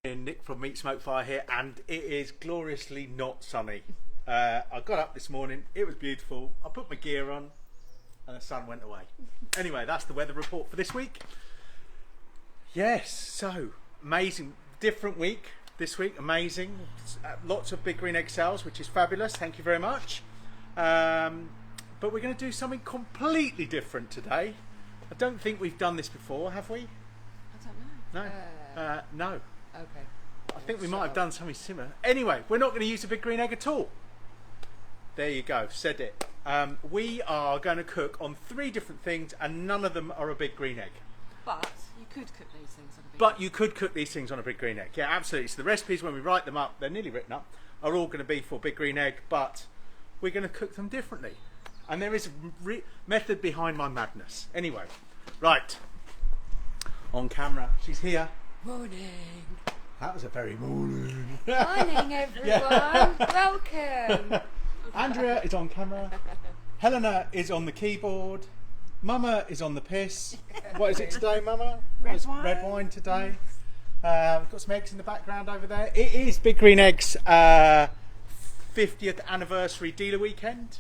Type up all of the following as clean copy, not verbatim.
Nick from Meat Smoke Fire here, and it is gloriously not sunny. I got up this morning, it was beautiful, I put my gear on and the sun went away. Anyway, that's the weather report for this week. Yes, so amazing, different week this week, amazing. Lots of big green egg sales, which is fabulous, thank you very much. But we're going to do something completely different today. I don't think we've done this before, have we? I don't know. No. No. Okay. I think we might have done something similar. Anyway, we're not going to use a big green egg at all. There you go, said it. We are going to cook on 3 different things, and none of them are a big green egg. But you could cook these things on a big But you could cook these things on a big green egg. Yeah, absolutely. So the recipes, when we write them up, they're nearly written up, are all going to be for big green egg, but we're going to cook them differently. And there is a method behind my madness. Anyway, right. On camera, she's here. Morning. That was a very morning. Morning, everyone. Welcome. Andrea is on camera. Helena is on the keyboard. Mama is on the piss. What is it today, Mama? Red wine. Red wine today. We've got some eggs in the background over there. It is Big Green Eggs 50th anniversary dealer weekend.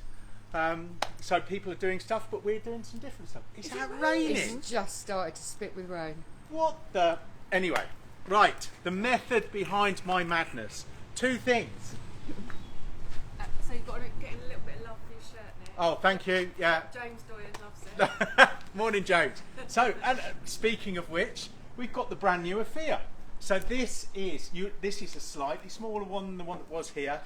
So people are doing stuff, but we're doing some different stuff. Is that raining? It's just started to spit with rain. What the? Anyway, right. The method behind my madness. 2 things. So you've got to get in a little bit of love for your shirt now. Oh, thank you. Yeah. James Doyle loves it. Morning, James. So, and speaking of which, we've got the brand new OFYR. So this is a slightly smaller one than the one that was here.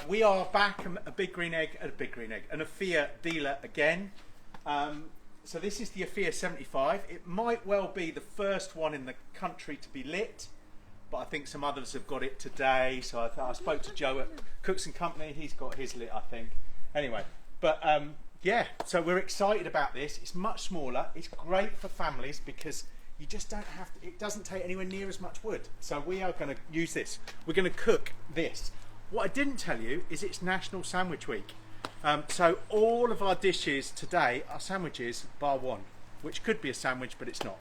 We are back an OFYR dealer again. So this is the OFYR 75. It might well be the first one in the country to be lit, but I think some others have got it today. So I spoke to Joe at Cooks and Company. He's got his lit, I think. Anyway, but yeah, so we're excited about this. It's much smaller. It's great for families because you just don't have to, it doesn't take anywhere near as much wood. So we are going to use this. We're going to cook this. What I didn't tell you is it's National Sandwich Week. So all of our dishes today are sandwiches bar one, which could be a sandwich, but it's not.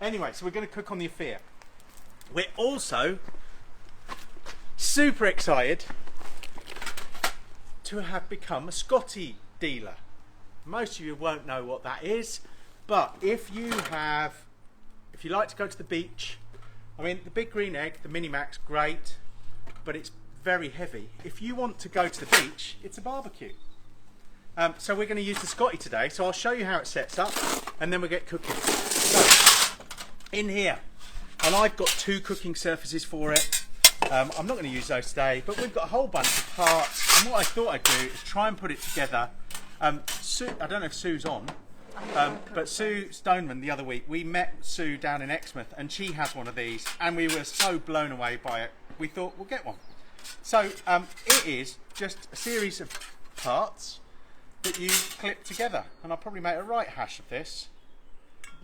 Anyway, so we're going to cook on the OFYR. We're also super excited to have become a Scotty dealer. Most of you won't know what that is, but if you like to go to the beach, I mean, the big green egg, the Mini Max, great, but it's very heavy. If you want to go to the beach, it's a barbecue. So we're going to use the Scotty today, so I'll show you how it sets up and then we'll get cooking. So, in here, and I've got 2 cooking surfaces for it. I'm not going to use those today, but we've got a whole bunch of parts, and what I thought I'd do is try and put it together. Sue, I don't know if Sue's on, but Sue Stoneman the other week, we met Sue down in Exmouth and she has one of these and we were so blown away by it, we thought we'll get one. So it is just a series of parts that you clip together, and I'll probably make a right hash of this.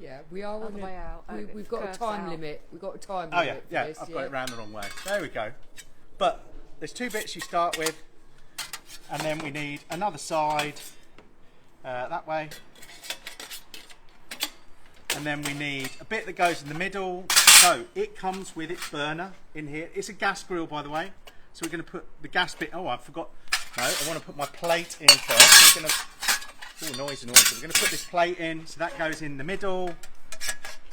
Yeah, we are on the way out. We've got a time limit. We've got a time limit. Oh yeah, for yeah, this, I've got it round the wrong way. There we go. But there's 2 bits you start with, and then we need another side that way, and then we need a bit that goes in the middle. So it comes with its burner in here. It's a gas grill, by the way. So we're going to put the gas bit. Oh, I forgot. No, I want to put my plate in first. We're going to. Oh, noisy. We're going to put this plate in. So that goes in the middle,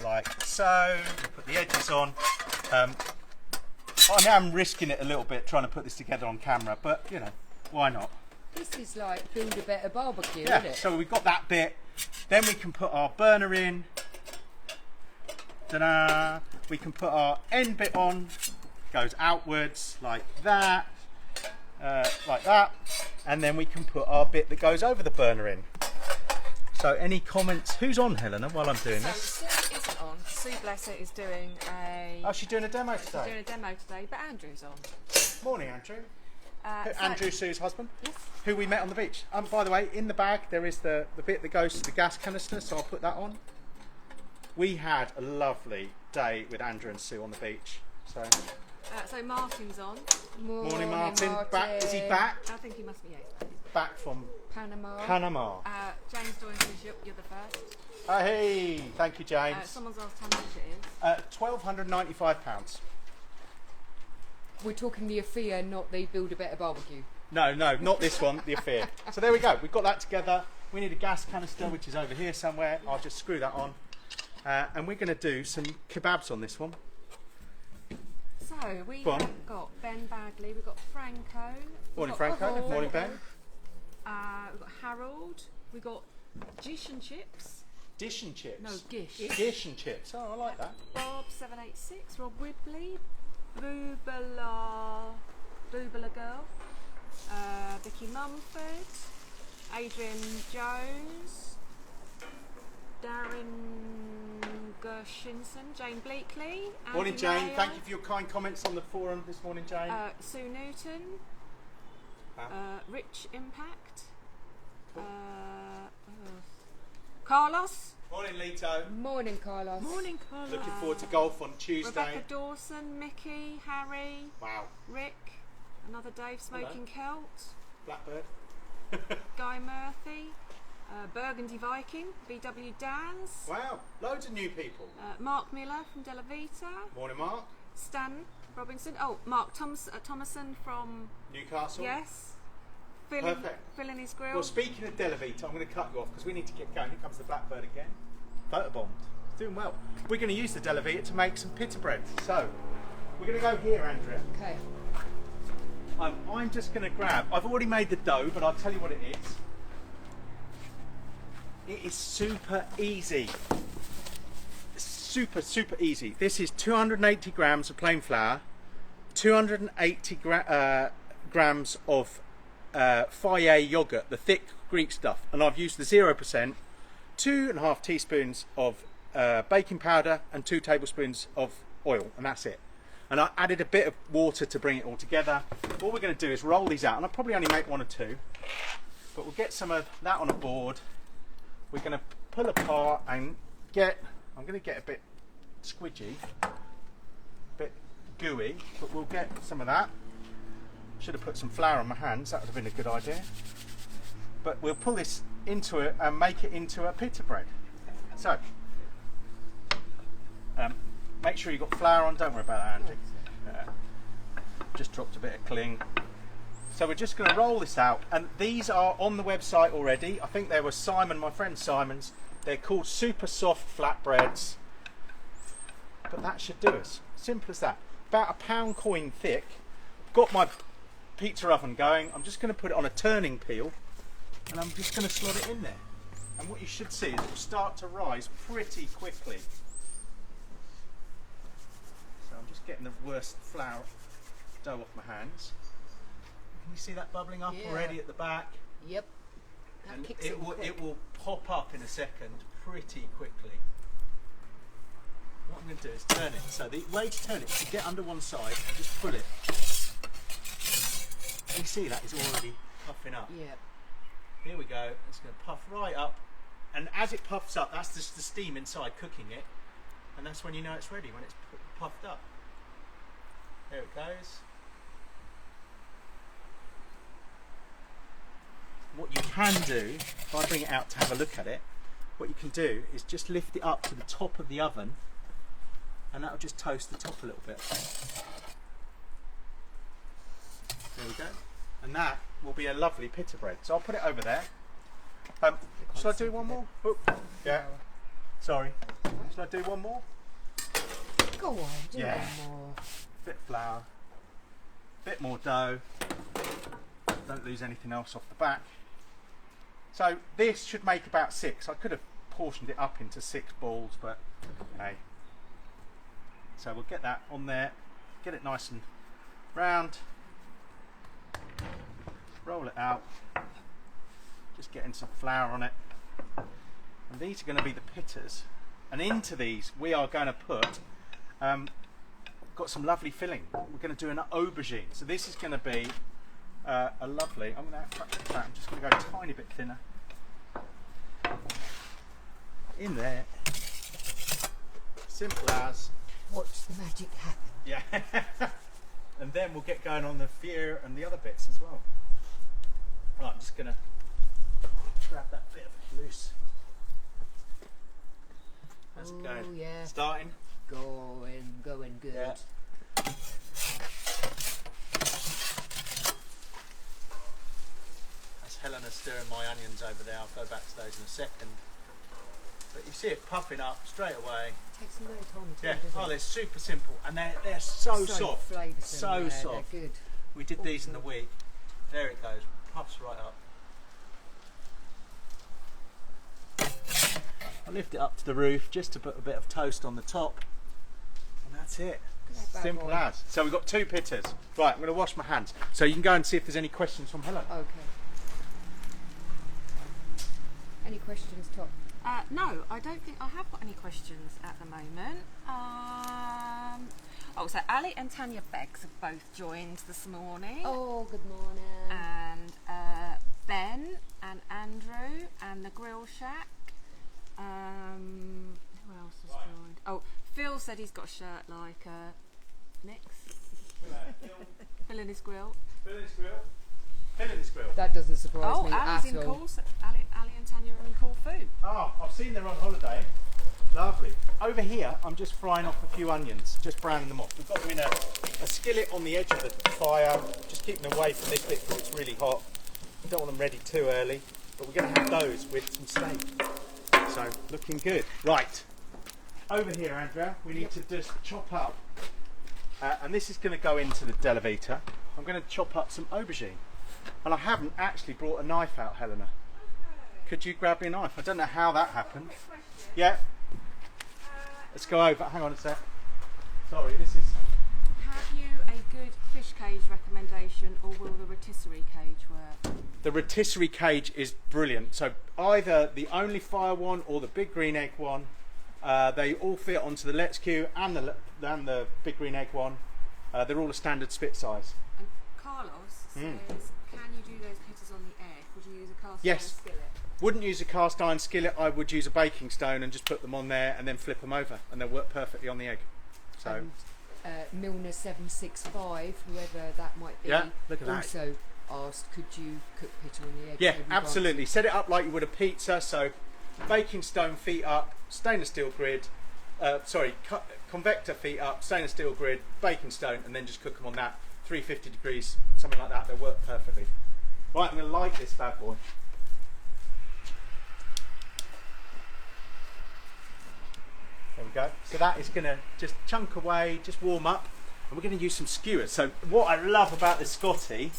like so. Put the edges on. I am risking it a little bit trying to put this together on camera, but you know, why not? This is like build a better barbecue, Yeah. isn't it? So we've got that bit. Then we can put our burner in. Ta-da! We can put our end bit on. Goes outwards like that, and then we can put our bit that goes over the burner in. So any comments? Who's on, Helena, while I'm doing this? So Sue isn't on. Sue Blessett is doing a... Oh, she's doing a demo She's today. doing a demo today, but Andrew's on. Morning, Andrew. So- Andrew, Sue's husband, Yes. who we met on the beach. By the way, in the bag there is the bit that goes to the gas canister, so I'll put that on. We had a lovely day with Andrew and Sue on the beach. So Martin's on. Morning, Martin. Back? Is he back? I think he must be, yeah. Back from Panama. James Doyle says you're the first. Hey, thank you, James. Someone's asked how much it is. £1,295. We're talking the OFYR, not the Build a Better Barbecue. No, not this one, the OFYR. So there we go, we've got that together. We need a gas canister, which is over here somewhere. I'll just screw that on. And we're going to do some kebabs on this one. So we have got Ben Bagley, we've got Franco. Morning, Franco. Morning, Ben. We've got Harold. We've got Dish and Chips. Dish and chips. No, Gish. Dish and chips. Oh, I like that. Bob 786. Rob Whibley. Boobala Girl. Vicky Mumford. Adrian Jones. Darren Gershinson. Jane Bleakley. Morning, Andy Jane. Mayer, Thank you for your kind comments on the forum this morning, Jane. Sue Newton. Rich Impact. Carlos. Morning, Lito. Morning, Carlos. Morning, Carlos. Looking forward to golf on Tuesday. Rebecca Dawson, Mickey, Harry, Wow. Rick, another Dave Smoking Celt, Blackbird. Guy Murphy, Burgundy Viking, BW Dans, Wow. Loads of new people. Mark Miller from Della Vita, Morning, Mark. Stan Robinson, Mark Thomason from Newcastle. Yes, Perfect. filling his grill. Well, speaking of Della Vita, I'm going to cut you off because we need to get going. Here comes the Blackbird again. Photobombed. Doing well. We're going to use the Della Vita to make some pita breads. So, we're going to go here, Andrea. Okay. I'm just going to grab, I've already made the dough, but I'll tell you what it is. It is super easy. Super easy. This is 280 grams of plain flour, 280 grams of OFYR yogurt, the thick Greek stuff, and I've used the 0%, 2.5 teaspoons of baking powder and 2 tablespoons of oil, and that's it. And I added a bit of water to bring it all together. All we're going to do is roll these out, and I'll probably only make 1 or 2, but we'll get some of that on a board. We're going to pull apart and I'm going to get a bit squidgy, a bit gooey, but we'll get some of that. Should have put some flour on my hands, that would have been a good idea. But we'll pull this into it and make it into a pita bread. So, make sure you've got flour on, don't worry about that, Andy. Just dropped a bit of cling. So we're just going to roll this out, and these are on the website already. I think they were my friend Simon's. They're called super soft flatbreads. But that should do us. Simple as that. About a pound coin thick. Got my pizza oven going. I'm just going to put it on a turning peel, and I'm just going to slot it in there. And what you should see is it will start to rise pretty quickly. So I'm just getting the worst flour dough off my hands. Can you see that bubbling up already at the back? Yep. And it will pop up in a second pretty quickly. What I'm going to do is turn it. So the way to turn it is to get under one side and just pull it. You see that is already puffing up. Yep. Here we go. It's going to puff right up, and as it puffs up, that's just the steam inside cooking it, and that's when you know it's ready, when it's puffed up. There it goes. What you can do, if I bring it out to have a look at it, what you can do is just lift it up to the top of the oven, and that will just toast the top a little bit. There we go. And that will be a lovely pita bread. So I'll put it over there. Shall I do one more? Oh, yeah. Sorry. Shall I do one more? Go on, do Yeah. one more. Bit of flour, bit more dough. Don't lose anything else off the back. So this should make about 6. I could have portioned it up into 6 balls, but hey. So we'll get that on there, get it nice and round, roll it out, just getting some flour on it. And these are going to be the pittas, and into these we are going to put got some lovely filling. We're going to do an aubergine. So this is going to be a lovely, I'm just going to go a tiny bit thinner in there. Simple as. Watch the magic happen. Yeah. And then we'll get going on the OFYR and the other bits as well. Right, I'm just going to grab that bit of loose. How's it going? Yeah. Starting? Going good. Yeah. stirring my onions over there. I'll go back to those in a second. But you see it puffing up straight away. Takes no time to Yeah. do, does Oh, it? they're super simple, and they're so soft. flavoursome, So yeah, soft. They're good. We did these in the week. There it goes. Puffs right up. I lift it up to the roof just to put a bit of toast on the top, and that's it. Bad Simple boy. as. So we've got 2 pitters. Right, I'm going to wash my hands. So you can go and see if there's any questions from Helen. Okay. Any questions, Tom? No, I don't think I have got any questions at the moment. So Ali and Tanya Beggs have both joined this morning. Oh, good morning. And Ben and Andrew and the Grill Shack. Who else has joined? Oh, Phil said he's got a shirt like Nick's. Phil in his grill. Fill in this grill. Fill in this grill. That doesn't surprise Oh, me Ali's at in all. cool. So Ali and Tanya are in cool food. Oh, I've seen they're on holiday. Lovely. Over here, I'm just frying off a few onions, just browning them off. We've got them in a skillet on the edge of the fire, just keeping them away from this bit because it's really hot. We don't want them ready too early, but we're going to have those with some steak. So, looking good. Right. Over here, Andrea, we need to just chop up, and this is going to go into the Delavita. I'm going to chop up some aubergine. And I haven't actually brought a knife out, Helena. Could you grab me a knife? I don't know how that happened. Yeah. Let's go over. Hang on a sec. Sorry, this is... Have you a good fish cage recommendation, or will the rotisserie cage work? The rotisserie cage is brilliant. So either the OFYR one or the big green egg one. They all fit onto the Let's Queue and the big green egg one. They're all a standard spit size. And Carlos says, can you do those pitters on the egg? Would you use a cast iron Yes. skillet? Wouldn't use a cast iron skillet. I would use a baking stone and just put them on there and then flip them over, and they'll work perfectly on the egg. So Milner 765, whoever that might be, Yeah, look at that. also asked, could you cook pitta on the egg? yeah, So we've absolutely. Set it up like you would a pizza. So baking stone feet up, stainless steel grid. Convector feet up, stainless steel grid, baking stone, and then just cook them on that 350 degrees, something like that. They'll work perfectly. Right, I'm going to light this bad boy. There we go. So that is going to just chunk away, just warm up, and we're going to use some skewers. So what I love about this Scotty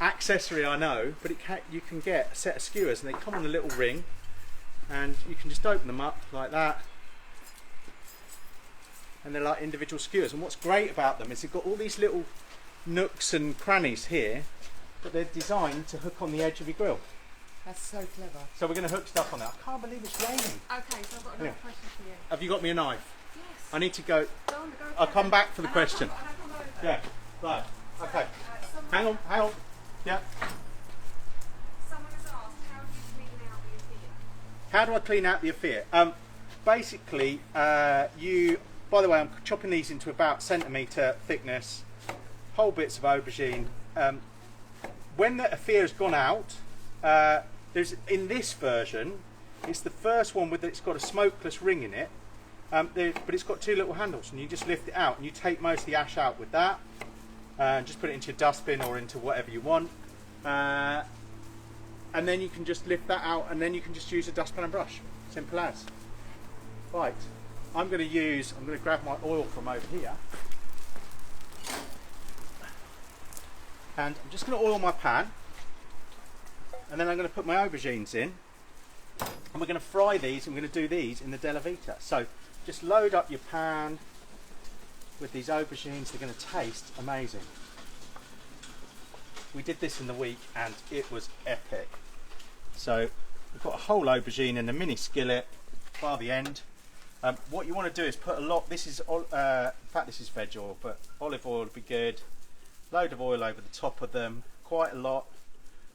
accessory, I know, but you can get a set of skewers, and they come on a little ring, and you can just open them up like that, and they're like individual skewers. And what's great about them is they've got all these little nooks and crannies here, but they're designed to hook on the edge of your grill. That's so clever. So we're going to hook stuff on that. I can't believe it's raining. Okay, so I've got another question for you. Have you got me a knife? Yes. I need to go. Go on, go I'll for come it. back for the And question. and I'll come over. Yeah, right. Okay. Someone Hang on. Yeah. has asked, how do you clean out the Afia? How do I clean out the Afia? Basically, by the way, I'm chopping these into about centimetre thickness, whole bits of aubergine. When the Afia has gone out, in this version, it's the first one it's got a smokeless ring in it, but it's got 2 little handles, and you just lift it out, and you take most of the ash out with that, and just put it into your dustbin or into whatever you want, and then you can just lift that out, and then you can just use a dustpan and brush. Simple as. Right, I'm going to grab my oil from over here, and I'm just going to oil my pan, and then I'm going to put my aubergines in, and we're going to fry these, and we're going to do these in the Delavita. So just load up your pan with these aubergines. They're going to taste amazing. We did this in the week and it was epic. So we've got a whole aubergine in a mini skillet by the end. What you want to do is put a lot, this is in fact this is veg oil, but olive oil would be good. Load of oil over the top of them, quite a lot.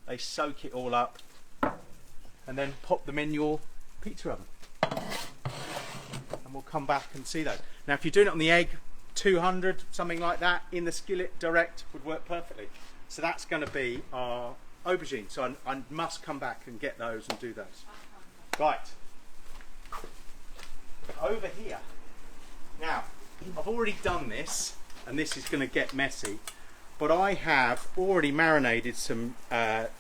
They soak it all up, and then pop them in your pizza oven, and we'll come back and see those. Now if you're doing it on the egg, 200, something like that, in the skillet direct would work perfectly. So that's going to be our aubergine, so I must come back and get those and do those. Right, over here, now I've already done this, and this is going to get messy, but I have already marinated some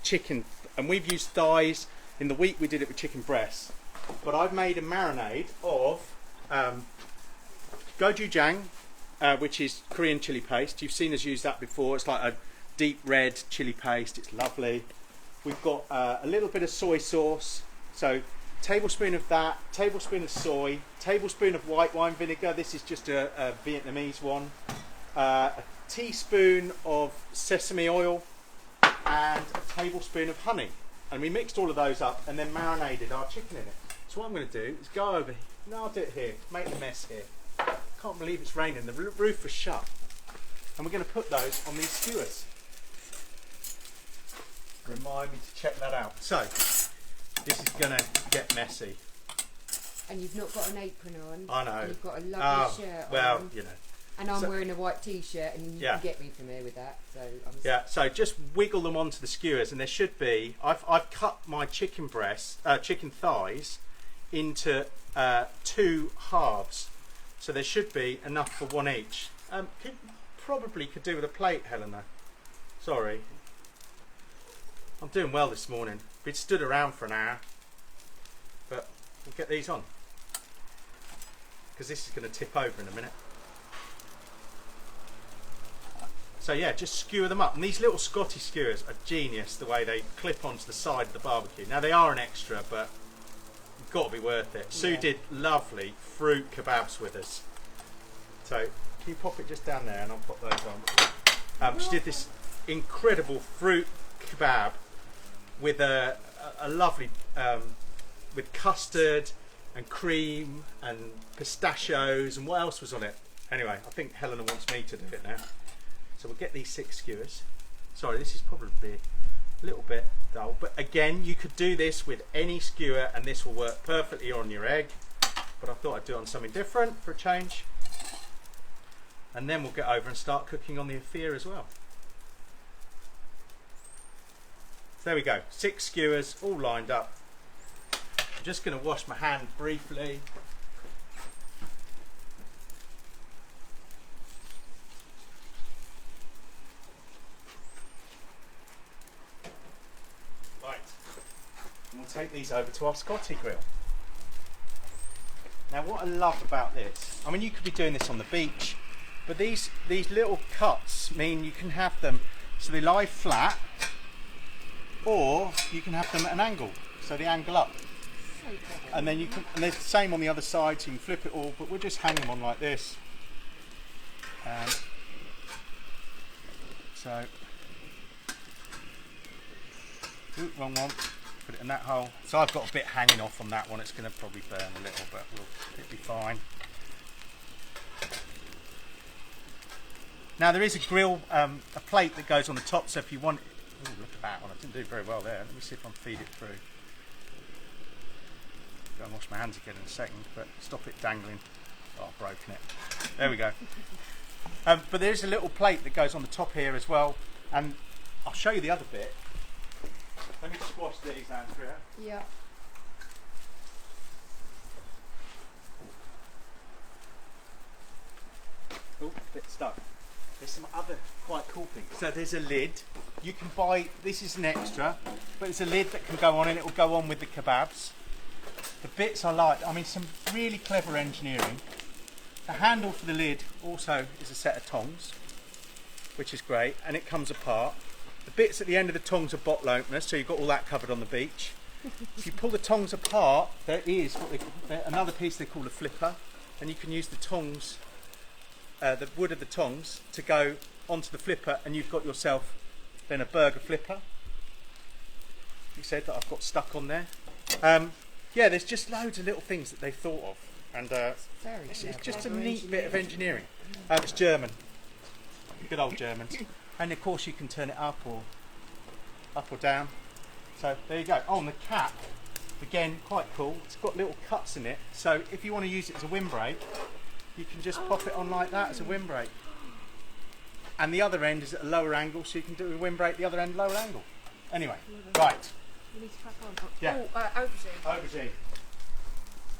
chicken And we've used thighs. In the week we did it with chicken breasts. But I've made a marinade of gochujang, which is Korean chili paste. You've seen us use that before. It's like a deep red chili paste. It's lovely. We've got a little bit of soy sauce. So tablespoon of that, tablespoon of soy, tablespoon of white wine vinegar. This is just a Vietnamese one. A teaspoon of sesame oil and a tablespoon of honey. And we mixed all of those up and then marinated our chicken in it. So what I'm going to do is go over here. No, I'll do it here. Make a mess here. Can't believe it's raining. The roof was shut. And we're going to put those on these skewers. Remind me to check that out. So, this is going to get messy. And you've not got an apron on. I know. And you've got a lovely shirt on. Well, you know. And I'm wearing a white t-shirt, and you can get me from here with that. So so just wiggle them onto the skewers, and there should be. I've cut my chicken thighs into 2 halves, so there should be enough for one each. Probably could do with a plate, Helena. Sorry, I'm doing well this morning. We'd stood around for an hour, but we'll get these on because this is going to tip over in a minute. So yeah, just skewer them up. And these little Scotty skewers are genius, the way they clip onto the side of the barbecue. Now they are an extra, but it's got to be worth it. Sue did lovely fruit kebabs with us. So can you pop it just down there and I'll pop those on. She did this incredible fruit kebab with a lovely, with custard and cream and pistachios and what else was on it. Anyway, I think Helena wants me to do it now. So we'll get these 6 skewers. Sorry, this is probably a little bit dull, but again, you could do this with any skewer and this will work perfectly on your egg. But I thought I'd do it on something different for a change. And then we'll get over and start cooking on the OFYR as well. So there we go, 6 skewers all lined up. I'm just going to wash my hand briefly. Take these over to our Scotty grill. Now what I love about this, I mean you could be doing this on the beach, but these little cuts mean you can have them so they lie flat, or you can have them at an angle, so they angle up. And then you can, and they're the same on the other side, so you can flip it all, but we'll just hang them on like this. So, ooh, wrong one. Put it in that hole. So I've got a bit hanging off on that one. It's going to probably burn a little, but it'll be fine. Now there is a grill, a plate that goes on the top. So if you want, ooh, look at that one. I didn't do very well there. Let me see if I can feed it through. Go and wash my hands again in a second, but stop it dangling. Oh, I've broken it. There we go. But there is a little plate that goes on the top here as well, and I'll show you the other bit. Let me squash these, Andrea. Yeah. Oh, bit stuck. There's some other quite cool things. So there's a lid. You can buy, this is an extra, but it's a lid that can go on and it will go on with the kebabs. The bits I like, I mean some really clever engineering. The handle for the lid also is a set of tongs, which is great, and it comes apart. The bits at the end of the tongs are bottle openers, so you've got all that covered on the beach. If you pull the tongs apart, there is another piece they call a flipper, and you can use the tongs, the wood of the tongs, to go onto the flipper, and you've got yourself then a burger flipper. You said that I've got stuck on there. Yeah, there's just loads of little things that they've thought of, and it's just a neat bit of engineering. It's German, good old Germans. And of course you can turn it up or down. So there you go. Oh, and the cap, again, quite cool. It's got little cuts in it. So if you want to use it as a windbreak, you can just pop it on like that as a windbreak. And the other end is at a lower angle, so you can do a windbreak the other end lower angle. Anyway, right. You need to crack on. Yeah. Aubergine. Aubergine.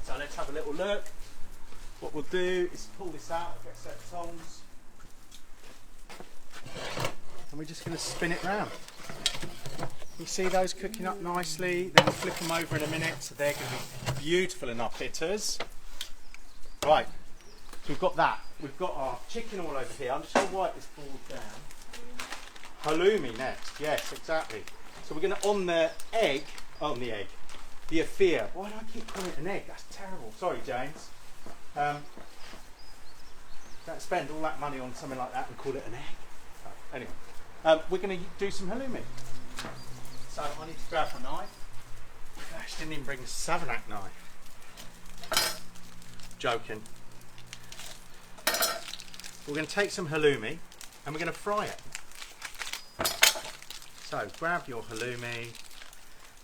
So let's have a little look. What we'll do is pull this out, I'll get a set of tongs. And we're just going to spin it round. You see those cooking up nicely? Then we'll flip them over in a minute, so they're going to be beautiful in our pitters. Right, so we've got that. We've got our chicken all over here. I'm just going to wipe this board down. Halloumi next, yes, exactly. So we're going to, on the OFYR. Why do I keep calling it an egg? That's terrible. Sorry, James. Don't spend all that money on something like that and call it an egg. Oh, anyway, we're going to do some halloumi. So I need to grab my knife. Gosh, didn't even bring a Savanac knife. Joking. We're going to take some halloumi and we're going to fry it. So grab your halloumi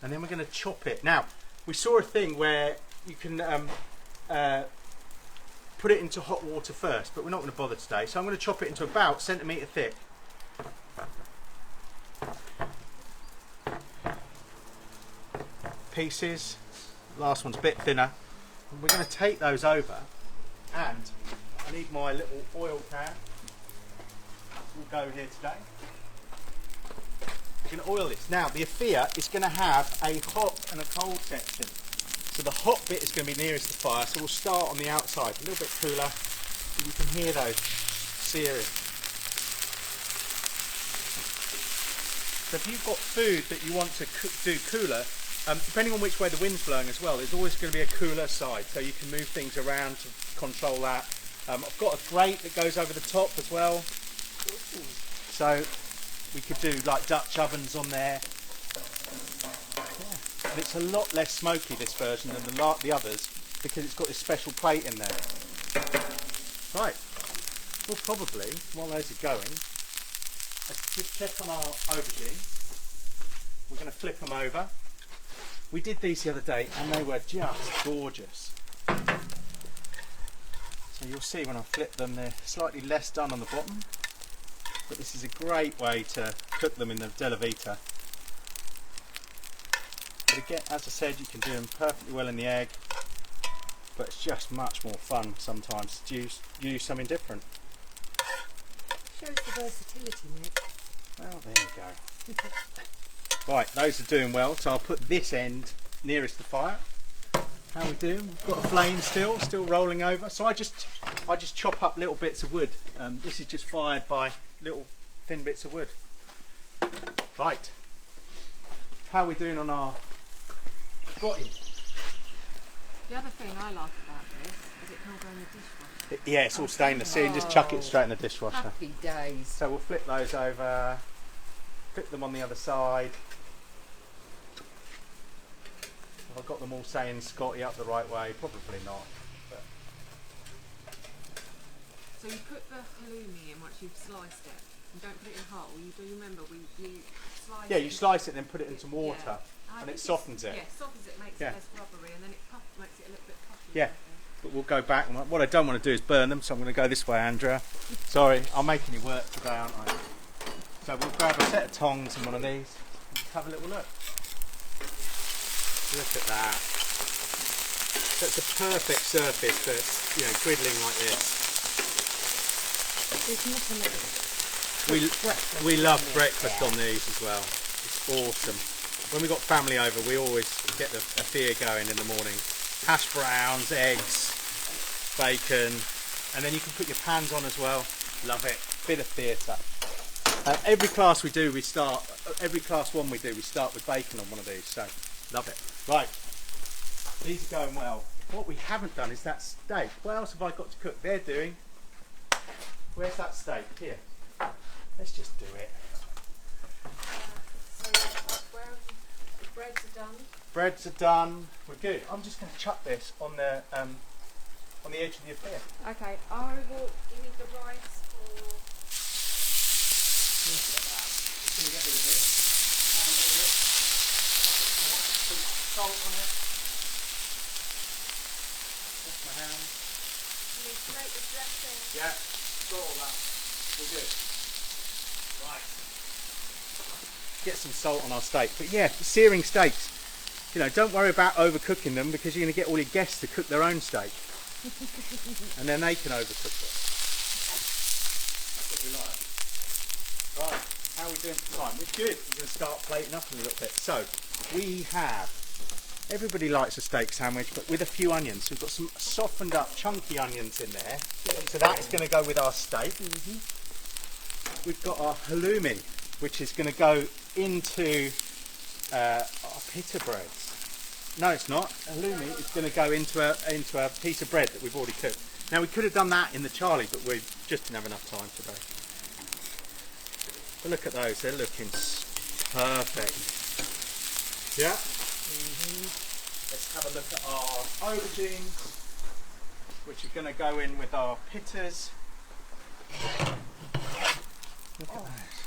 and then we're going to chop it. Now, we saw a thing where you can put it into hot water first, but we're not going to bother today. So I'm going to chop it into about 1 centimetre thick. Pieces. Last one's a bit thinner. And we're going to take those over, and I need my little oil can. We'll go here today. We're going to oil this. Now the OFYR is going to have a hot and a cold section. So the hot bit is going to be nearest the fire. So we'll start on the outside, a little bit cooler, so you can hear those searing. So if you've got food that you want to do cooler, depending on which way the wind's blowing as well, there's always going to be a cooler side, so you can move things around to control that. I've got a grate that goes over the top as well, so we could do like Dutch ovens on there. Yeah. And it's a lot less smoky, this version, than the others, because it's got this special plate in there. Right, well probably, while those are going, let's just check on our aubergine. We're going to flip them over. We did these the other day and they were just gorgeous. So you'll see when I flip them they're slightly less done on the bottom, but this is a great way to cook them in the Della Vita. But again, as I said, you can do them perfectly well in the egg, but it's just much more fun sometimes to use something different. Shows the versatility, Nick. Well, there you go. Right, those are doing well, so I'll put this end nearest the fire. How we doing? We've got a flame still rolling over. So I just chop up little bits of wood. This is just fired by little thin bits of wood. Right. How are we doing on our Scotty? The other thing I like about this is it can all go in the dishwasher. Yeah, it's all stainless. See, just chuck it straight in the dishwasher. Happy days. So we'll flip those over, flip them on the other side. Have I got them all saying Scotty up the right way? Probably not. But. So you put the halloumi in once you've sliced it, and don't put it in whole. You do remember you slice it. Yeah, you slice it and then put it into water, yeah. and it softens it. Yeah, softens it, makes it less rubbery, and then it makes it a little bit puffy. Yeah, but we'll go back. And what I don't want to do is burn them, so I'm going to go this way, Andrea. Sorry, I'm making you work today, aren't I? So we'll grab a set of tongs and one of these. And just have a little look. Look at that. That's a perfect surface for, griddling like this. We love breakfast on these as well. It's awesome. When we got family over, we always get the OFYR going in the morning. Hash browns, eggs, bacon, and then you can put your pans on as well. Love it. Bit of theatre. Every class we do, every class one we do, we start with bacon on one of these. So. Love it. Right, these are going well. What we haven't done is that steak. What else have I got to cook? They're doing. Where's that steak? Here. Let's just do it. So where the breads are done? Breads are done. We're good. I'm just going to chuck this on the edge of the OFYR. Okay, I will. You need the rice for. Just going to get rid of this. Salt on it. Wash my hands. You need to make the dressing. Yeah, got all that. We're good. Right. Get some salt on our steak. But yeah, searing steaks, don't worry about overcooking them, because you're going to get all your guests to cook their own steak. And then they can overcook it. That's what we like. Right, how are we we doing for time? We're good. We're going to start plating up in a little bit. So we have, everybody likes a steak sandwich, but with a few onions. So we've got some softened up, chunky onions in there. So that's going to go with our steak. We've got our halloumi, which is going to go into our pita breads. No, it's not. Halloumi is going to go into a piece of bread that we've already cooked. Now we could have done that in the Charlie, but we just didn't have enough time today. But look at those; they're looking perfect. Yeah. Let's have a look at our aubergines, which are going to go in with our pitas. Look at those.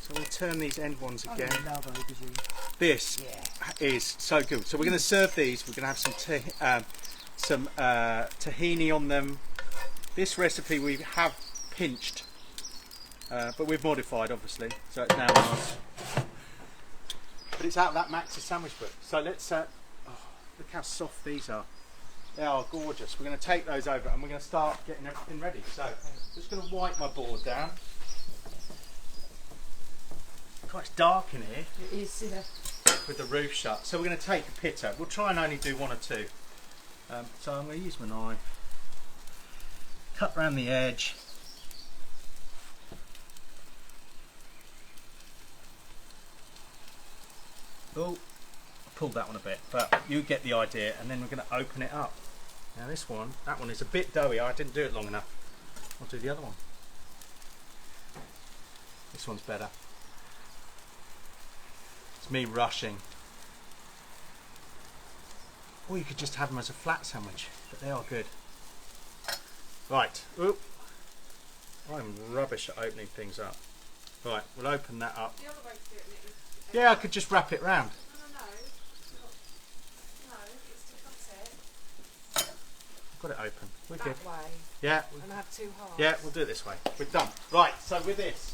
So we'll turn these end ones again. I love aubergine. This is so good. So we're going to serve these. We're going to have some tahini on them. This recipe we have pinched, but we've modified obviously, so it's now nice. But it's out of that Max's sandwich book. So let's look how soft these are. They are gorgeous. We're going to take those over and we're going to start getting everything ready. So I'm just going to wipe my board down. God, it's dark in here. It is, yeah. With the roof shut. So we're going to take a pita. We'll try and only do one or two. So I'm going to use my knife, cut around the edge. Oh, I pulled that one a bit, but you get the idea. And then we're going to open it up. Now this one, that one is a bit doughy. I didn't do it long enough. I'll do the other one. This one's better. It's me rushing. Or you could just have them as a flat sandwich, but they are good. Right, oop. I'm rubbish at opening things up. Right, we'll open that up. The other way to do it, Nick, is Yeah, I could just wrap it round. no, it's to cut it I've got it open. We're good. That way. Yeah, And have two halves. yeah, we'll do it this way. We're done. Right, so with this,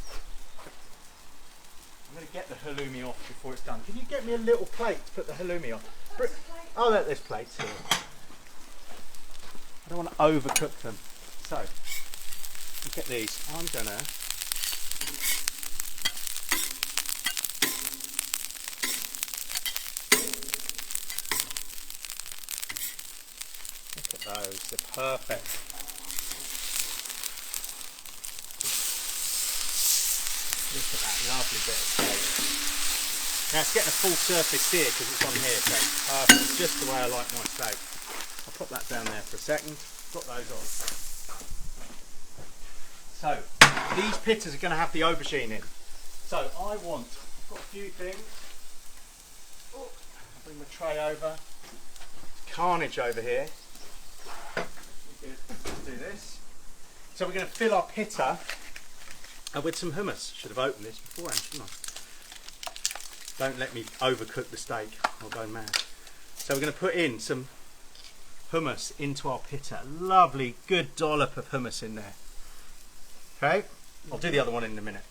I'm going to get the halloumi off before it's done. Can you get me a little plate to put the halloumi on? Oh, there's plates here. I don't want to overcook them. So, look at these. I'm going to look at those. They're perfect. Look at that lovely bit of steak. Now it's getting a full surface here because it's on here, so it's perfect. It's just the way I like my steak. I'll put that down there for a second. Put those on. So these pitas are going to have the aubergine in. So I've got a few things. Oh, I'll bring the tray over. Carnage over here. Let's do this. So we're going to fill our pita with some hummus. Should have opened this beforehand, shouldn't I? Don't let me overcook the steak, I'll go mad. So we're going to put in some hummus into our pita. Lovely, good dollop of hummus in there. Okay, I'll do the other one in a minute.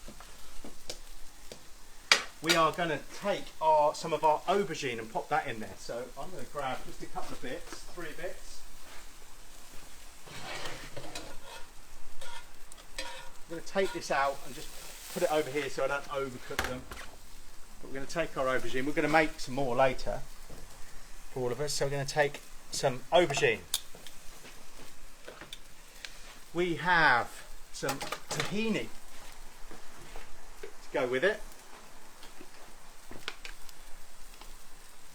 We are going to take some of our aubergine and pop that in there. So I'm going to grab just a couple of bits, 3 bits. I'm going to take this out and just put it over here so I don't overcook them. But we're going to take our aubergine. We're going to make some more later for all of us. So we're going to take some aubergine. We have some tahini to go with it.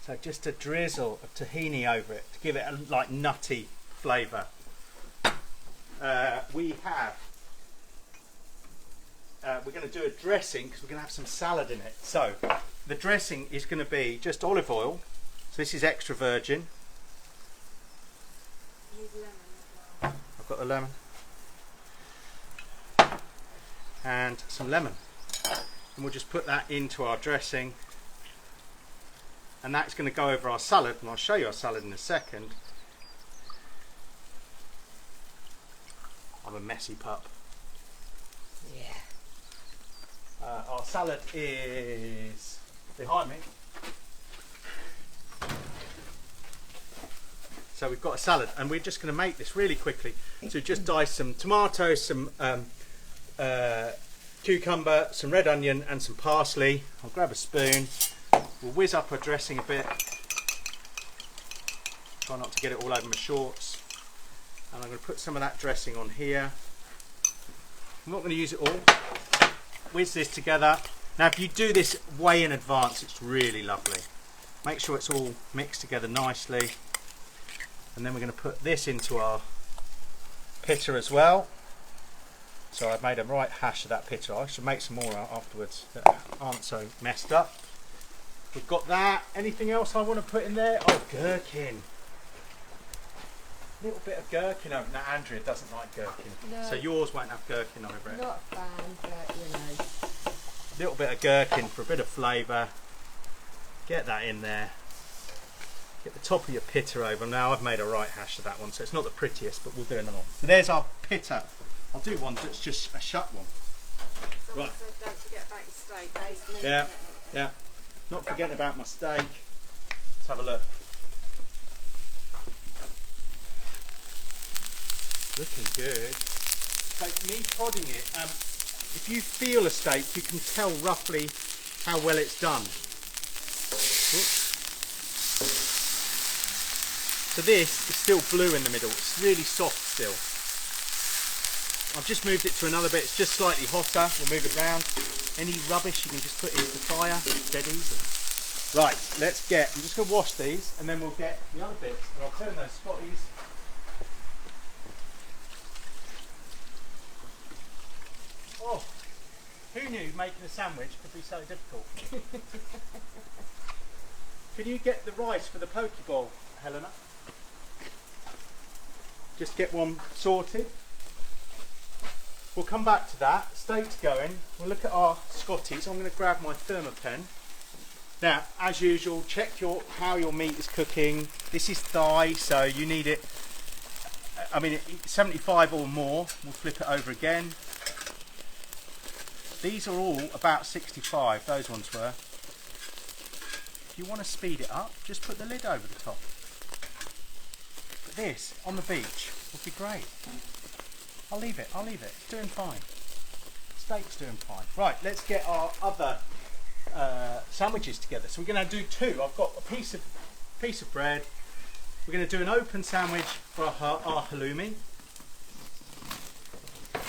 So just a drizzle of tahini over it to give it a like nutty flavour. We have. We're going to do a dressing because we're going to have some salad in it. So the dressing is going to be just olive oil. So this is extra virgin. Use lemon as well. I've got the lemon. And some lemon. And we'll just put that into our dressing. And that's going to go over our salad. And I'll show you our salad in a second. I'm a messy pup. Yeah. Our salad is behind me. So we've got a salad and we're just going to make this really quickly. So just dice some tomatoes, some cucumber, some red onion and some parsley. I'll grab a spoon. We'll whiz up our dressing a bit. Try not to get it all over my shorts. And I'm going to put some of that dressing on here. I'm not going to use it all. Whiz this together. Now if you do this way in advance, it's really lovely. Make sure it's all mixed together nicely. And then we're going to put this into our pitta as well. So I've made a right hash of that pitta. I should make some more out afterwards that aren't so messed up. We've got that. Anything else I want to put in there? Oh, gherkin. A little bit of gherkin over. Now Andrea doesn't like gherkin, No. so yours won't have gherkin over it. Not a fan, but you know. A little bit of gherkin for a bit of flavour. Get that in there. Get the top of your pitta over. Now I've made a right hash of that one, so it's not the prettiest, but we'll do another one. So there's our pitta. I'll do one that's just a shut one. Someone Right. said don't forget about your steak. Yeah, yeah. Not forgetting about my steak. Let's have a look. Looking good. So me prodding it, if you feel a steak, you can tell roughly how well it's done. Oops. So this is still blue in the middle. It's really soft still. I've just moved it to another bit. It's just slightly hotter. We'll move it round. Any rubbish you can just put into the fire. Dead easy. Right, let's get. I'm just going to wash these, and then we'll get the other bits. And I'll turn those Scotties. Oh, who knew making a sandwich could be so difficult? Can you get the rice for the poke bowl, Helena? Just get one sorted. We'll come back to that. Steak's going. We'll look at our Scotties. I'm going to grab my thermopen. Now, as usual, check how your meat is cooking. This is thigh, so you need it. I mean, 75 or more. We'll flip it over again. These are all about 65. Those ones were. If you want to speed it up, just put the lid over the top. But this on the beach would be great. I'll leave it. It's doing fine. Steak's doing fine. Right, let's get our other sandwiches together. So we're going to do two. I've got a piece of bread. We're going to do an open sandwich for our halloumi. Can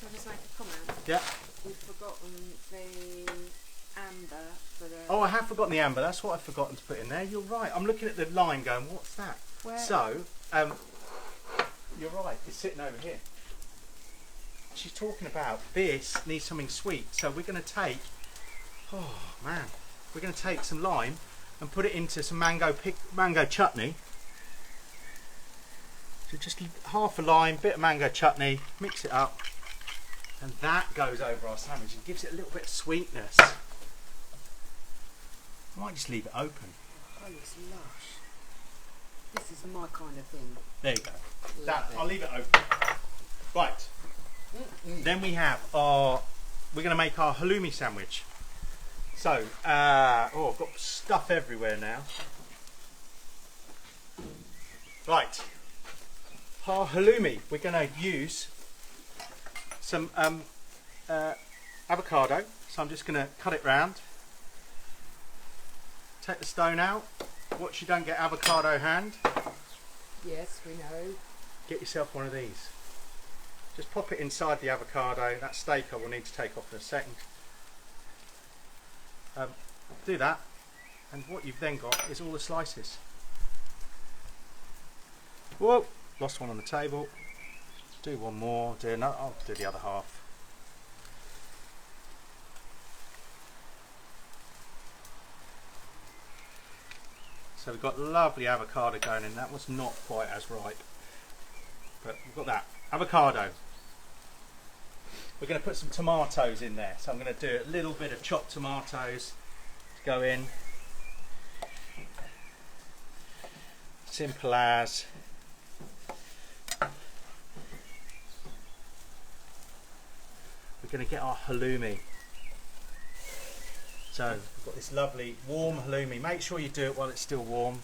I just make a comment? Yeah. We've forgotten the amber for the. Oh, I have forgotten the amber. That's what I've forgotten to put in there. You're right. I'm looking at the line going, what's that? Where? So, you're right. It's sitting over here. She's talking about this needs something sweet. So we're going to take, oh man, we're going to take some lime and put it into some mango chutney. So just half a lime, bit of mango chutney, mix it up, and that goes over our sandwich and gives it a little bit of sweetness. I might just leave it open. Oh, it's lush. This is my kind of thing. There you go. Love That, it. I'll leave it open. Right. Then we have we're going to make our halloumi sandwich. So, I've got stuff everywhere now. Right. Our halloumi, we're going to use some avocado. So I'm just going to cut it round. Take the stone out. Watch you don't get avocado hand. Yes, we know. Get yourself one of these. Just pop it inside the avocado. That steak I will need to take off in a second. Do that, and what you've then got is all the slices. Whoa, lost one on the table. Do one more. Do another. I'll do the other half. So we've got lovely avocado going in. That was not quite as ripe, but we've got that avocado. We're going to put some tomatoes in there. So I'm going to do a little bit of chopped tomatoes to go in. Simple as. We're going to get our halloumi. So we've got this lovely warm halloumi. Make sure you do it while it's still warm.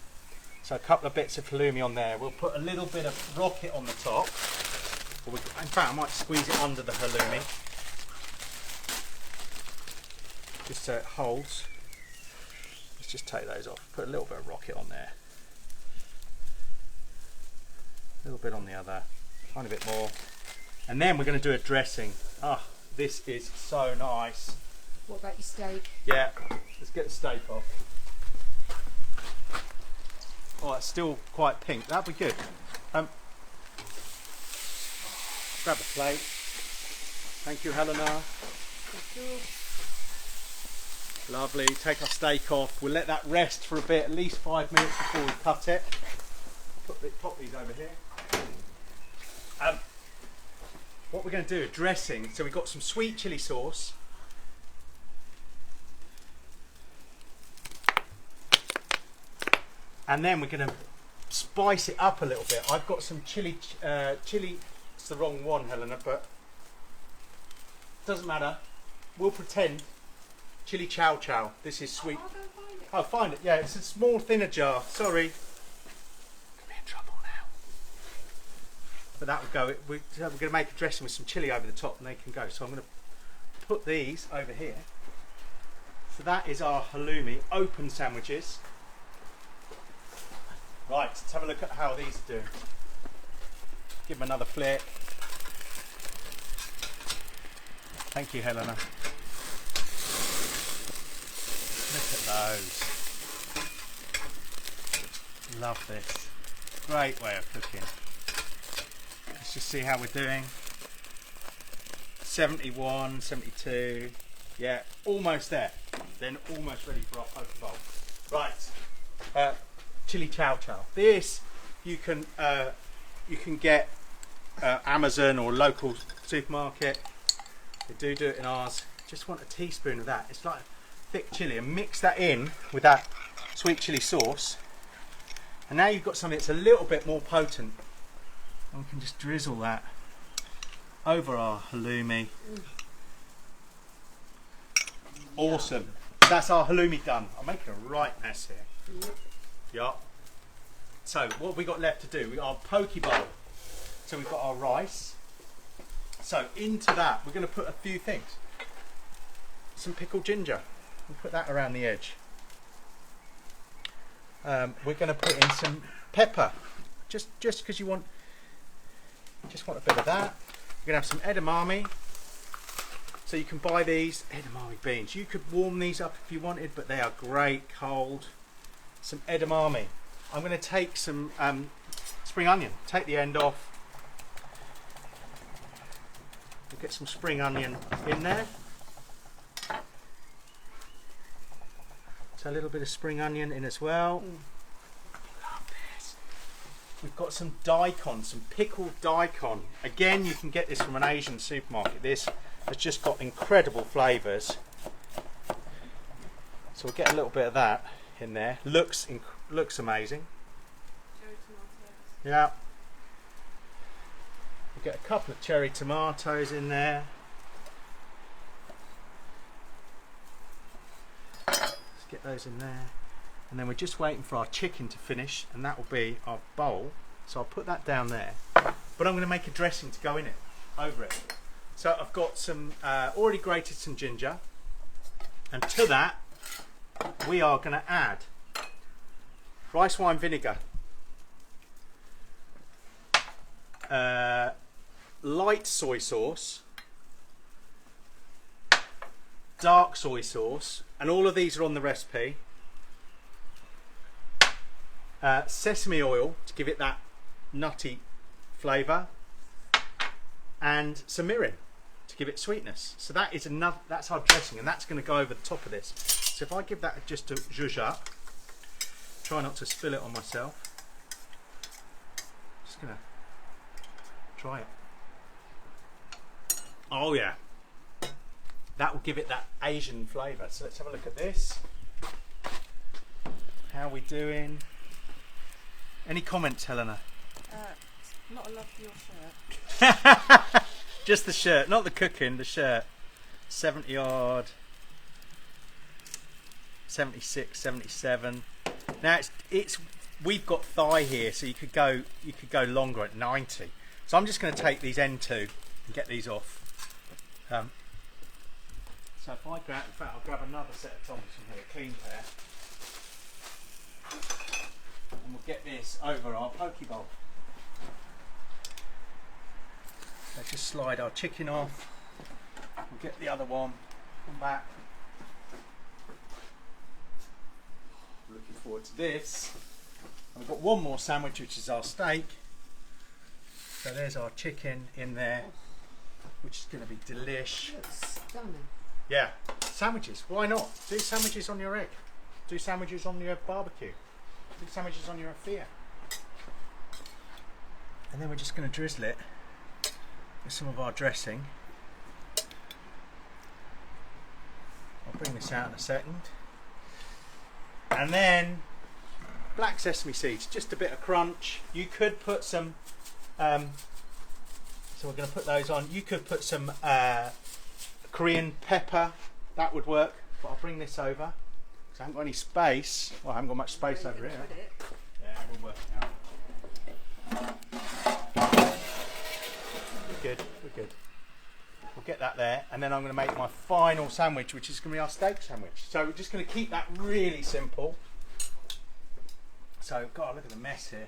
So a couple of bits of halloumi on there. We'll put a little bit of rocket on the top. In fact, I might squeeze it under the halloumi. just so it holds. Let's just take those off. Put a little bit of rocket on there. A little bit on the other. Tiny bit more. And then we're going to do a dressing. Ah, this is so nice. What about your steak? Yeah, let's get the steak off. Oh, it's still quite pink. That'd be good. Grab a plate. Thank you, Helena. Thank you. Lovely. Take our steak off. We'll let that rest for a bit, at least 5 minutes before we cut it. Pop these over here. What we're going to do, a dressing. So we've got some sweet chili sauce. And then we're going to spice it up a little bit. I've got some chili, it's the wrong one, Helena, but doesn't matter. We'll pretend chili chow chow. This is sweet. I'll go find it. Oh, find it. Yeah, it's a small thinner jar. Sorry. Could be in trouble now. But that would go. We're going to make a dressing with some chili over the top, and they can go. So I'm going to put these over here. So that is our halloumi open sandwiches. Right, let's have a look at how these are doing. Give them another flick. Thank you, Helena. Look at those. Love this. Great way of cooking. Let's just see how we're doing. 71, 72. Yeah, almost there. Then almost ready for our poke bowl. Right. Chili chow chow. This you can get Amazon or local supermarket. They do it in ours. Just want a teaspoon of that. It's like thick chili, and mix that in with that sweet chili sauce. And now you've got something that's a little bit more potent. And we can just drizzle that over our halloumi. Awesome. That's our halloumi done. I'm making a right mess here. Yeah. So what have we got left to do? We got our poke bowl. So we've got our rice. So into that we're going to put a few things. Some pickled ginger. We'll put that around the edge. We're going to put in some pepper. Just because you want a bit of that. We're going to have some edamame. So you can buy these edamame beans. You could warm these up if you wanted, but they are great cold. Some edamame. I'm going to take some spring onion. Take the end off. We'll get some spring onion in there. So a little bit of spring onion in as well. Love this. We've got some daikon, some pickled daikon. Again, you can get this from an Asian supermarket. This has just got incredible flavours. So we'll get a little bit of that in there. Looks amazing. Cherry tomatoes. Yeah. We'll get a couple of cherry tomatoes in there. Let's get those in there. And then we're just waiting for our chicken to finish, and that will be our bowl. So I'll put that down there. But I'm going to make a dressing to go in it, over it. So I've got some, already grated some ginger. And to that, we are going to add rice wine vinegar, light soy sauce, dark soy sauce, and all of these are on the recipe, sesame oil to give it that nutty flavour, and some mirin to give it sweetness. So that is that's our dressing, and that's going to go over the top of this. So if I give that just a zhuzh up, try not to spill it on myself. Just gonna try it. Oh yeah, that will give it that Asian flavour. So let's have a look at this. How are we doing? Any comments, Helena? Not a love for your shirt. Just the shirt, not the cooking, the shirt. 70 odd. 76, 77. Now we've got thigh here, so you could go longer at 90. So I'm just going to take these end two and get these off. So So if I grab, in fact, I'll grab another set of tongs from here, a clean pair, and we'll get this over our poke bowl. So just slide our chicken off. We'll get the other one. Come back. Looking forward to this. And we've got one more sandwich, which is our steak. So there's our chicken in there, which is going to be delish. Looks stunning. Yeah, sandwiches. Why not? Do sandwiches on your egg. Do sandwiches on your barbecue. Do sandwiches on your OFYR. And then we're just going to drizzle it with some of our dressing. I'll bring this out in a second. And then black sesame seeds, just a bit of crunch. You could put some, so we're going to put those on. You could put some Korean pepper, that would work. But I'll bring this over because I haven't got any space. Well, I haven't got much space over here. Yeah, we'll work it out. We're good, we're good. We'll get that there, and then I'm going to make my final sandwich, which is going to be our steak sandwich. So we're just going to keep that really simple. So, God, look at the mess here.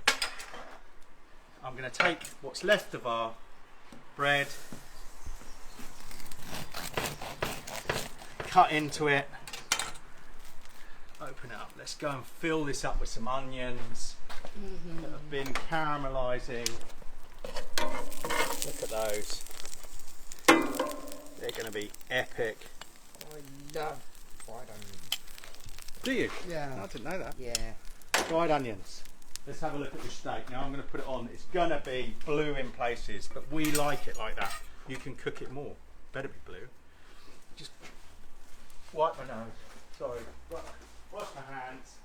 I'm going to take what's left of our bread, cut into it, open it up. Let's go and fill this up with some onions that have been caramelising. Look at those. They're going to be epic. I love fried onions. Do you? Yeah. I didn't know that. Yeah. Fried onions. Let's have a look at the steak. Now I'm going to put it on. It's going to be blue in places, but we like it like that. You can cook it more. Better be blue. Just wipe my nose. Sorry. Wash my hands.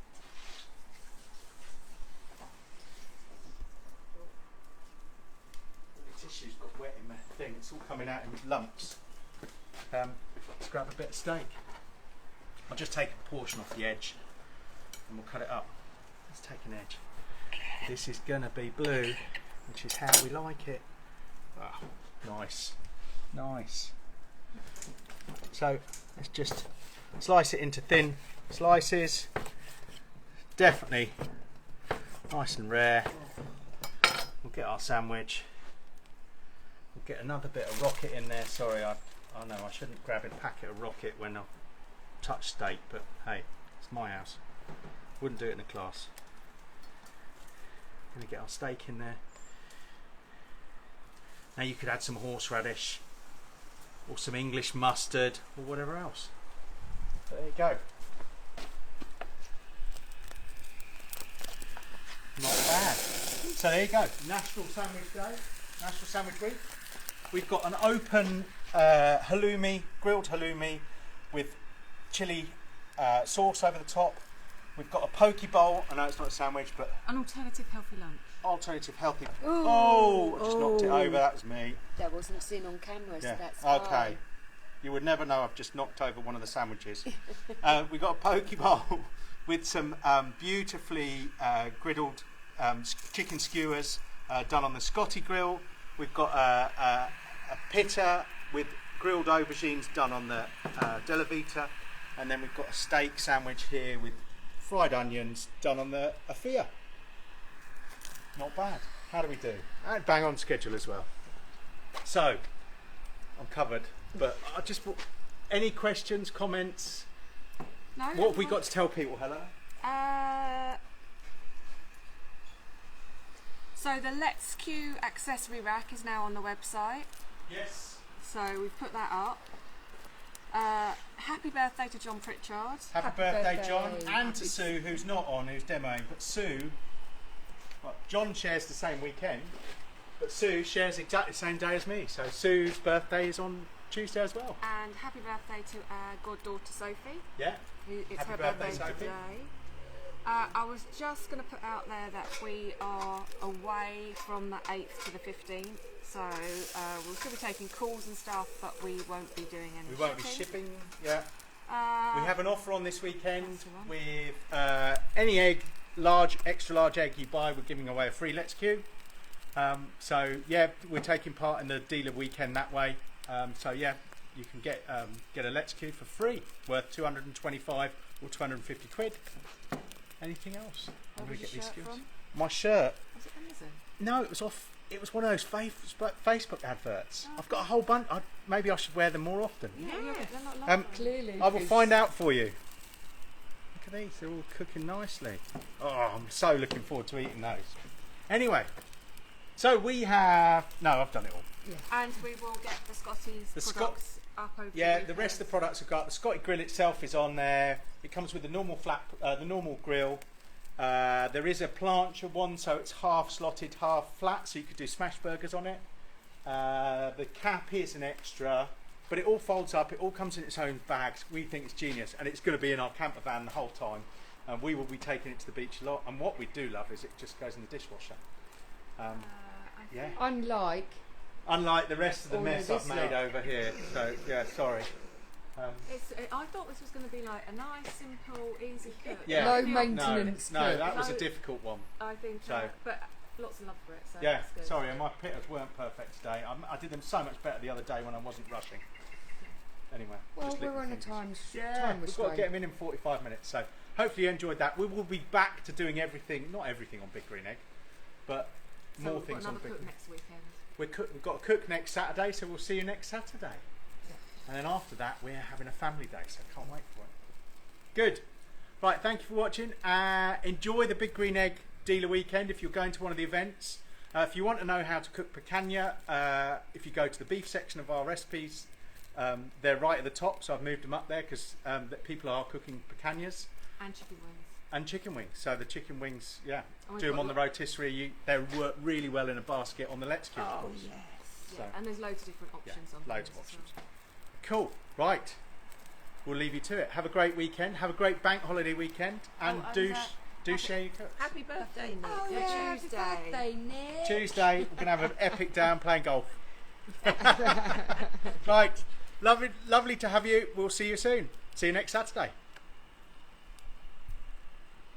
The tissue's got wet in my thing. It's all coming out in lumps. Let's grab a bit of steak. I'll just take a portion off the edge and we'll cut it up. Let's take an edge. This is gonna be blue, which is how we like it. Ah, nice, nice. So let's just slice it into thin slices. Definitely nice and rare. We'll get our sandwich. We'll get another bit of rocket in there. Sorry, I know I shouldn't grab a packet of rocket when I touch steak, but hey, it's my house. Wouldn't do it in a class. Gonna get our steak in there. Now you could add some horseradish or some English mustard or whatever else. There you go. Not bad. So there you go. National Sandwich Day, National Sandwich Week. We've got an open halloumi, grilled halloumi with chili sauce over the top. We've got a poke bowl. I know it's not a sandwich, but An alternative healthy lunch. alternative healthy. Ooh. Oh, I just knocked it over. That was me. That wasn't seen on camera, so Yeah. that's Okay. fine. You would never know I've just knocked over one of the sandwiches. We've got a poke bowl with some beautifully griddled chicken skewers done on the Scotty grill. We've got a pita with grilled aubergines done on the Della Vita, and then we've got a steak sandwich here with fried onions done on the OFYR. Not bad. How do we do? And bang on schedule as well. So I'm covered, but I just any questions, comments? No. What have we got to tell people, Helen? So the Let's Skew accessory rack is now on the website. Yes. So we've put that up. Happy birthday to John Pritchard. Happy Happy birthday, birthday. John, and to Sue, who's not on, who's demoing. But Sue, well, John shares the same weekend, but Sue shares exactly the same day as me. So Sue's birthday is on Tuesday as well. And happy birthday to our goddaughter Sophie. Yeah. It's Happy her birthday, birthday Sophie. today. I was just going to put out there that we are away from the 8th to the 15th. So we'll still be taking calls and stuff, but we won't be doing any We won't be shipping. Yeah. Uh, We have an offer on this weekend That's the one. with any egg, large, extra large egg you buy, we're giving away a free Let's Queue. So yeah, we're taking part in the dealer weekend that way. So yeah, you can get a Let's Queue for free, worth 225 or 250 quid. Anything else? Where I'm was going to get your these shirt skills. from? My shirt. Was it Amazon? No, it was off. It was one of those Facebook adverts. Oh, I've got a whole bunch. Maybe I should wear them more often. Yeah, they're not Um, lovely. Clearly. I will find out for you. Look at these, they're all cooking nicely. Oh, I'm so looking forward to eating those. Anyway, so we have... No, I've done it all. And we will get the Scotty's The products up over Yeah, the the rest of the weekend. products have got... The Scotty grill itself is on there. It comes with the normal the normal grill. There is a plancher one, so it's half slotted, half flat, so you could do smash burgers on it. The cap is an extra, but it all folds up. It all comes in its own bags. We think it's genius, and it's going to be in our camper van the whole time. And we will be taking it to the beach a lot. And what we do love is it just goes in the dishwasher. Yeah. Unlike the rest of the All mess of I've this made lot. over here. So yeah, sorry. I thought this was going to be like a nice, simple, easy cook. Yeah. Low Really maintenance. No, cook. that was a No. difficult one. I think, So- but lots of love for it. So Yeah, that's good. sorry, and my pitters weren't perfect today. I did them so much better the other day when I wasn't rushing. Anyway, Well, just we're little on a things. time We've got to restraint. get them in 45 minutes. So hopefully you enjoyed that. We will be back to doing everything, not everything on Big Green Egg, but So more we've got things on another Big cook Green Egg. next weekend. We've got a cook next Saturday, so we'll see you next Saturday. And then after that, we're having a family day, so I can't wait for it. Good. Right, thank you for watching. Enjoy the Big Green Egg dealer weekend if you're going to one of the events. If you want to know how to cook picanha, if you go to the beef section of our recipes, they're right at the top, so I've moved them up there because people are cooking picanhas. And chicken wings. And chicken wings. So the chicken wings, yeah, Oh, we've do them got on the rotisserie. They work really well in a basket on the Let's Queue, of course. Yes. So- Yeah. And there's loads of different options on loads of things as options. well. Cool. Right. We'll leave you to it. Have a great weekend. Have a great bank holiday weekend. And and, do happy- share your cooks. Happy birthday, Nick. Oh, Yeah, yeah, happy Tuesday. birthday, Nick. Tuesday, we're going to have an epic day and playing golf. Right. Lovely to have you. We'll see you soon. See you next Saturday.